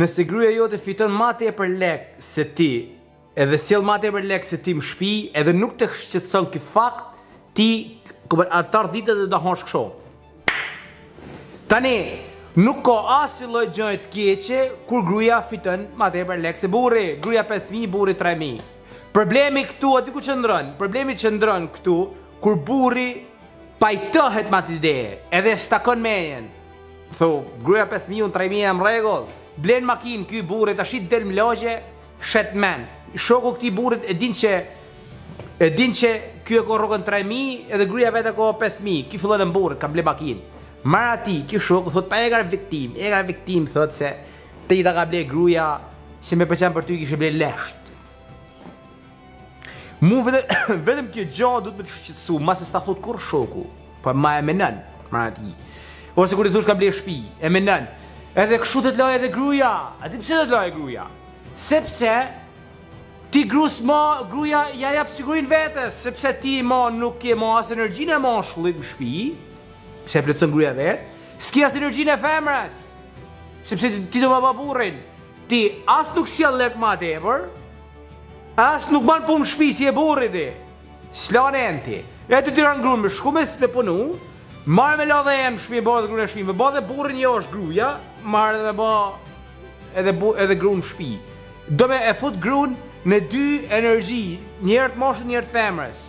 Nëse gruaja jote fiton ma tepër lek se ti, edhe sjell ma tepër lek se ti më shtëpi, edhe nuk të shqetëson ky fakt, ti atar ditët do hash kështu. Tani, nuk ka asnjë lloj gjëje të keqe kur gruaja fiton ma tepër lek se burri, gruaja 5.000, burri 3.000. Problemi këtu aty ku qëndron, problemi qëndron këtu kur burri pajtohet me atë ide, edhe stakon menjen. Thu, gruaja 5.000, unë 3.000 jam rregull. Blen makinë ky burri tash del në lagje, shet men. Shoku këtij burrit e din që ky e ka rrogën 3.000 edhe gruaja vetë ka 5.000. Ky fillon në burrit, ka ble makinë. Marr aty, ky shoku thot pa e ka viktim, thot se te i ta ka ble gruaja, se me pëlqen për ty kishe ble lesht. Mu vetëm kjo gjë duhet me të shqetësu, mas e s'ta thot kur shoku, po ma e menon, marr aty. Ose kur i thosh ka ble shtëpi, e menon. Edhe kështu të të laj edhe gruaja. A ti pse të të laj gruaja? Sepse ti gruaja ja jap sigurinë vetes, sepse ti nuk ke as energjinë e mashkullit në shtëpi, pse e plotson gruaja vet, s'ke as energjinë e femrës. Sepse ti do ma pa burrin. Ti as nuk sjell lek ma tepër, as nuk ban punë në shtëpi si e burri ti. S'lan enti. E ti tiran gruan me shku me punu, marrë me la dhe e më shpi, bërë dhe grunë e shpi, me bërë dhe burrin jo është gruja, marrë dhe me bërë edhe grunë shpi. Do me e fut grunë në dy energji, njerët moshën, njerët femrës.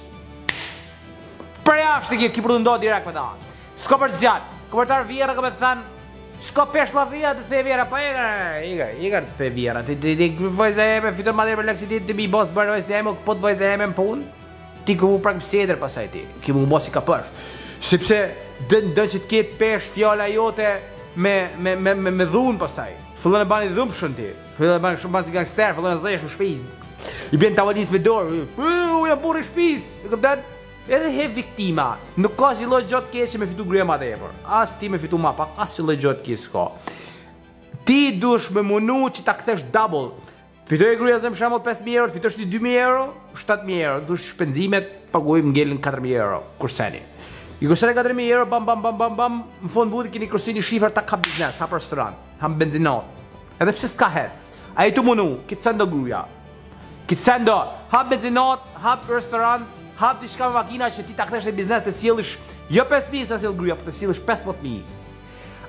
Për jashtë të ki përdu ndohë direkt me ta. S'ko për të zjatë, ko për tarë vjera, ko me të thanë, s'ko pesh la vjera të the vjera, pa igar të the vjera. Ti vojze e me fitën ma dhe për leksitit të mi bosë bërë vojze e me, po të vojze e me më punë, ti ku mu prak pëseder pasaj ti, ki mu bosi ka pësh. Sepse dën që t'ke pesh fjala jote me dhunë pasaj. Fillon e bani dhumshën ti. Fillon e bani shumë bani si gangster, fillon e zëjesh në shpi. I bjen tavalis me dorë. Uja burri shpis. Edhe he viktima. Nuk ka si lloj gjatë keqe me fitu gruaja ma tepër. As ti me fitu ma pak, as si lloj gjatë keqe s'ka. Ti duhesh me munu që ta kthesh double. Fitoj gruaja zëm shembull 5.000 euro, fitosh ti 2.000 euro, 7.000 euro. Dush shpenzimet, paguaj ngelin 4.000 euro. Kurseni. I kurseni 4.000 euro, bam, në fund vudi keni kursi një shifër ta ka biznes, hap restoran, hap benzinat. Edhe pse s'ka hec. A i tu munu, kitë sendo gruja. Kitë sendo, hap benzinat, hap restoran, hap diçka me makina që ti ta kthesh në biznes të sjellish, jo 5.000 sa sjell gruja, po të sjellish 15.000.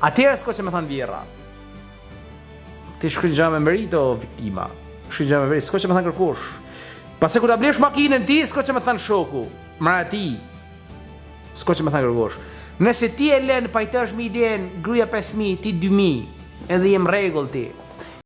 Atëherë s'ko që me thanë vjera. Ti shkruaj gjë me merit o viktima. Shkruaj gjë me merit, s'ko që me thanë kërkush. Pasi kur ta blesh makinën ti, s'ko që me thanë shoku. Mara ti. S'ko që me thanë kërkush. Nëse ti e lën pajtosh me idenë gruaja 5.000, ti 2.000, edhe jem rregull ti.